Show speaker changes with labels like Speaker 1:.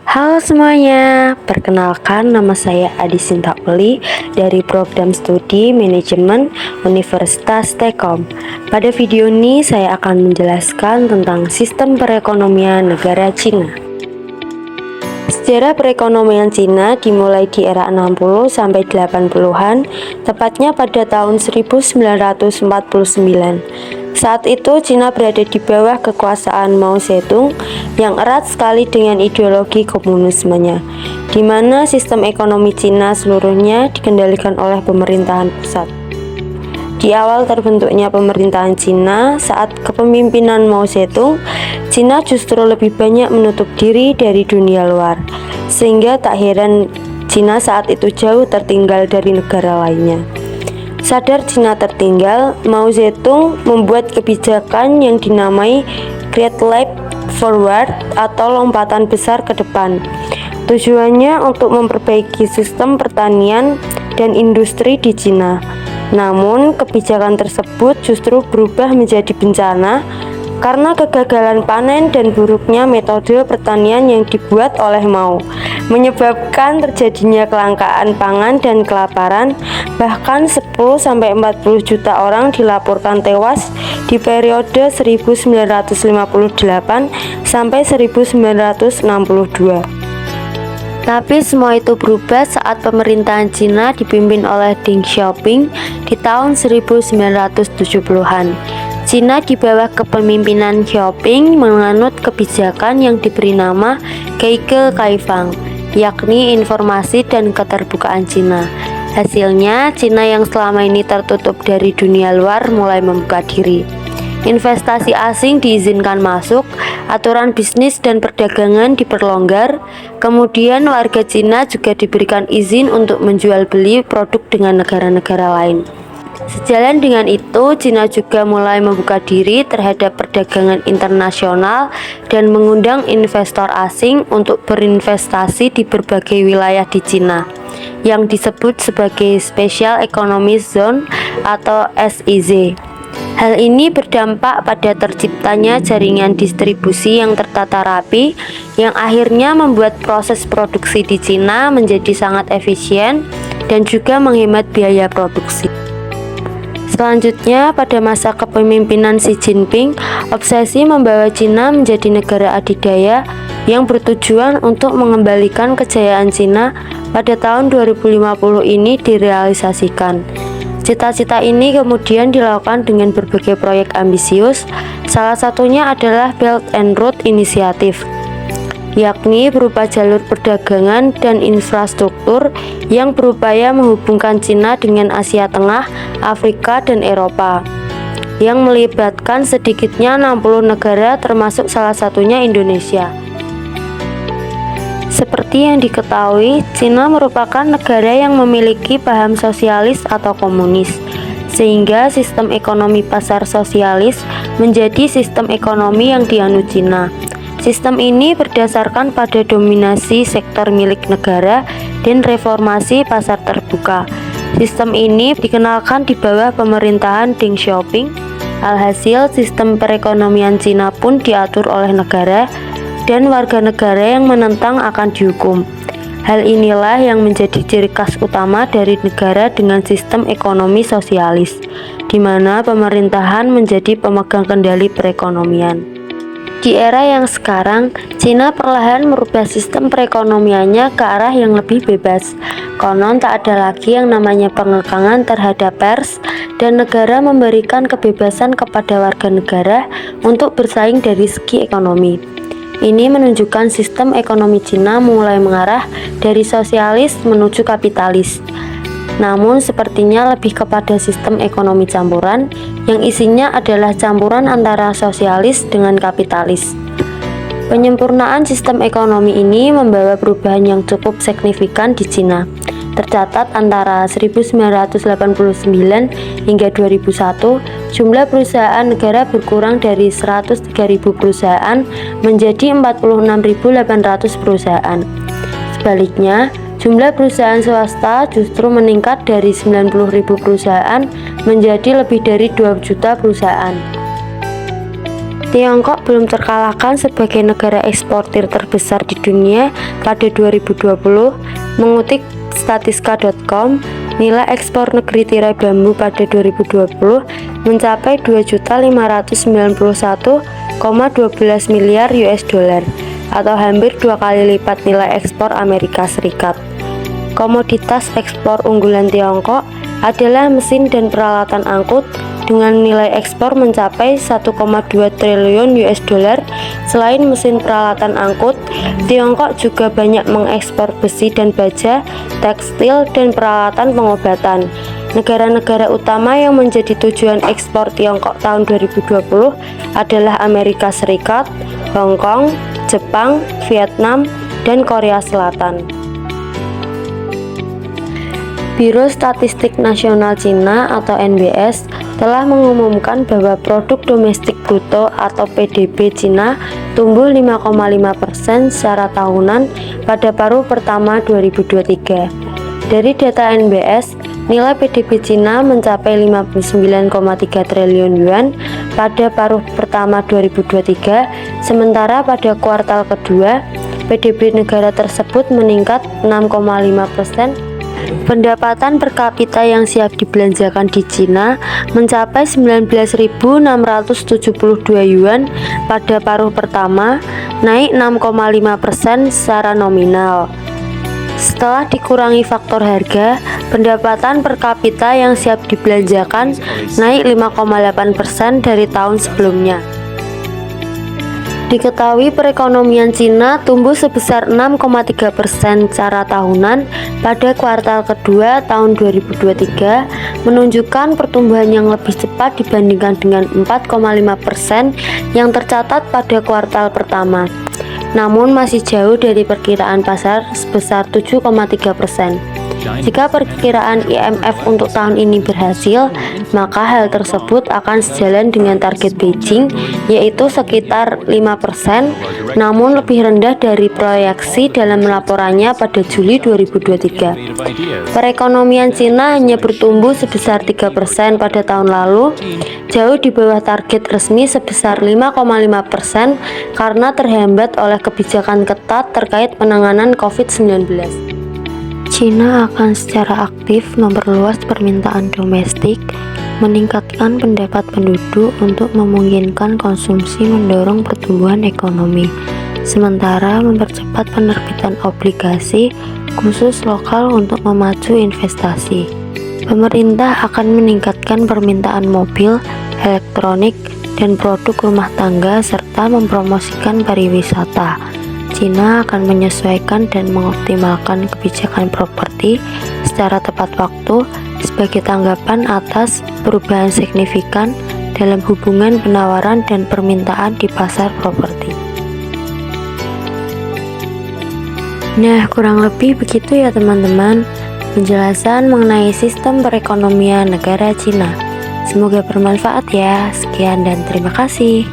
Speaker 1: Halo semuanya, perkenalkan nama saya Adi Sinta Uli dari Program Studi Manajemen Universitas Telkom. Pada video ini saya akan menjelaskan tentang sistem perekonomian negara Cina. Sejarah perekonomian Cina dimulai di era 60 sampai 80-an, tepatnya pada tahun 1949. Saat itu Cina berada di bawah kekuasaan Mao Zedong yang erat sekali dengan ideologi komunismenya, di mana sistem ekonomi Cina seluruhnya dikendalikan oleh pemerintahan pusat. Di awal terbentuknya pemerintahan Cina saat kepemimpinan Mao Zedong, Cina justru lebih banyak menutup diri dari dunia luar, sehingga tak heran Cina saat itu jauh tertinggal dari negara lainnya. Sadar Cina tertinggal, Mao Zedong membuat kebijakan yang dinamai Great Leap Forward atau lompatan besar ke depan. Tujuannya untuk memperbaiki sistem pertanian dan industri di Cina. Namun, kebijakan tersebut justru berubah menjadi bencana karena kegagalan panen dan buruknya metode pertanian yang dibuat oleh Mao, menyebabkan terjadinya kelangkaan pangan dan kelaparan. Bahkan 10-40 juta orang dilaporkan tewas di periode 1958 sampai 1962. Tapi semua itu berubah saat pemerintahan Cina dipimpin oleh Deng Xiaoping di tahun 1970-an. Cina di bawah kepemimpinan Xiaoping menganut kebijakan yang diberi nama Keike Kaifang, yakni informasi dan keterbukaan Cina. Hasilnya, Cina yang selama ini tertutup dari dunia luar mulai membuka diri. Investasi asing diizinkan masuk, aturan bisnis dan perdagangan diperlonggar, kemudian warga Cina juga diberikan izin untuk menjual beli produk dengan negara-negara lain. Sejalan dengan itu, Cina juga mulai membuka diri terhadap perdagangan internasional dan mengundang investor asing untuk berinvestasi di berbagai wilayah di Cina, yang disebut sebagai Special Economic Zone atau SEZ. Hal ini berdampak pada terciptanya jaringan distribusi yang tertata rapi, yang akhirnya membuat proses produksi di Cina menjadi sangat efisien dan juga menghemat biaya produksi. Selanjutnya, pada masa kepemimpinan Xi Jinping, obsesi membawa Cina menjadi negara adidaya yang bertujuan untuk mengembalikan kejayaan Cina pada tahun 2050 ini direalisasikan. Cita-cita ini kemudian dilakukan dengan berbagai proyek ambisius, salah satunya adalah Belt and Road Initiative, yakni berupa jalur perdagangan dan infrastruktur yang berupaya menghubungkan Cina dengan Asia Tengah, Afrika, dan Eropa, yang melibatkan sedikitnya 60 negara termasuk salah satunya Indonesia. Seperti yang diketahui, Cina merupakan negara yang memiliki paham sosialis atau komunis, sehingga sistem ekonomi pasar sosialis menjadi sistem ekonomi yang dianut Cina. Sistem ini berdasarkan pada dominasi sektor milik negara dan reformasi pasar terbuka. Sistem ini dikenalkan di bawah pemerintahan Deng Xiaoping. Alhasil, sistem perekonomian Cina pun diatur oleh negara, dan warga negara yang menentang akan dihukum. Hal inilah yang menjadi ciri khas utama dari negara dengan sistem ekonomi sosialis, di mana pemerintahan menjadi pemegang kendali perekonomian. Di era yang sekarang, Cina perlahan merubah sistem perekonomiannya ke arah yang lebih bebas. Konon tak ada lagi yang namanya pengekangan terhadap pers, dan negara memberikan kebebasan kepada warga negara untuk bersaing dari segi ekonomi. Ini menunjukkan sistem ekonomi Cina mulai mengarah dari sosialis menuju kapitalis. Namun sepertinya lebih kepada sistem ekonomi campuran yang isinya adalah campuran antara sosialis dengan kapitalis. Penyempurnaan sistem ekonomi ini membawa perubahan yang cukup signifikan di Cina. Tercatat antara 1989 hingga 2001, jumlah perusahaan negara berkurang dari 103.000 perusahaan menjadi 46.800 perusahaan. Sebaliknya, jumlah perusahaan swasta justru meningkat dari 90.000 perusahaan menjadi lebih dari 2 juta perusahaan. Tiongkok belum terkalahkan sebagai negara eksportir terbesar di dunia pada 2020. Mengutip Statista.com, nilai ekspor negeri tirai bambu pada 2020 mencapai 2.591,12 miliar US dollar atau hampir 2 kali lipat nilai ekspor Amerika Serikat. Komoditas ekspor unggulan Tiongkok adalah mesin dan peralatan angkut dengan nilai ekspor mencapai 1,2 triliun US dollar. Selain mesin peralatan angkut, Tiongkok juga banyak mengekspor besi dan baja, tekstil, dan peralatan pengobatan. Negara-negara utama yang menjadi tujuan ekspor Tiongkok tahun 2020 adalah Amerika Serikat, Hong Kong, Jepang, Vietnam, dan Korea Selatan. Biro Statistik Nasional Cina atau NBS telah mengumumkan bahwa produk domestik bruto atau PDB Cina tumbuh 5,5% secara tahunan pada paruh pertama 2023. Dari data NBS, nilai PDB Cina mencapai 59,3 triliun yuan pada paruh pertama 2023, sementara pada kuartal kedua, PDB negara tersebut meningkat 6,5%. Pendapatan per kapita yang siap dibelanjakan di Cina mencapai 19.672 yuan pada paruh pertama, naik 6,5% secara nominal. Setelah dikurangi faktor harga, pendapatan per kapita yang siap dibelanjakan naik 5,8% dari tahun sebelumnya. Diketahui perekonomian Cina tumbuh sebesar 6,3% secara tahunan pada kuartal kedua tahun 2023, menunjukkan pertumbuhan yang lebih cepat dibandingkan dengan 4,5% yang tercatat pada kuartal pertama. Namun masih jauh dari perkiraan pasar sebesar 7,3%. Jika perkiraan IMF untuk tahun ini berhasil, maka hal tersebut akan sejalan dengan target Beijing, yaitu sekitar 5%, namun lebih rendah dari proyeksi dalam laporannya pada Juli 2023. Perekonomian Cina hanya bertumbuh sebesar 3% pada tahun lalu, jauh di bawah target resmi sebesar 5,5% karena terhambat oleh kebijakan ketat terkait penanganan COVID-19. Cina akan secara aktif memperluas permintaan domestik, meningkatkan pendapat penduduk untuk memungkinkan konsumsi mendorong pertumbuhan ekonomi, sementara mempercepat penerbitan obligasi khusus lokal untuk memacu investasi. Pemerintah akan meningkatkan permintaan mobil, elektronik, dan produk rumah tangga serta mempromosikan pariwisata. Cina akan menyesuaikan dan mengoptimalkan kebijakan properti secara tepat waktu sebagai tanggapan atas perubahan signifikan dalam hubungan penawaran dan permintaan di pasar properti. Nah, kurang lebih begitu ya teman-teman, penjelasan mengenai sistem perekonomian negara Cina. Semoga bermanfaat ya. Sekian dan terima kasih.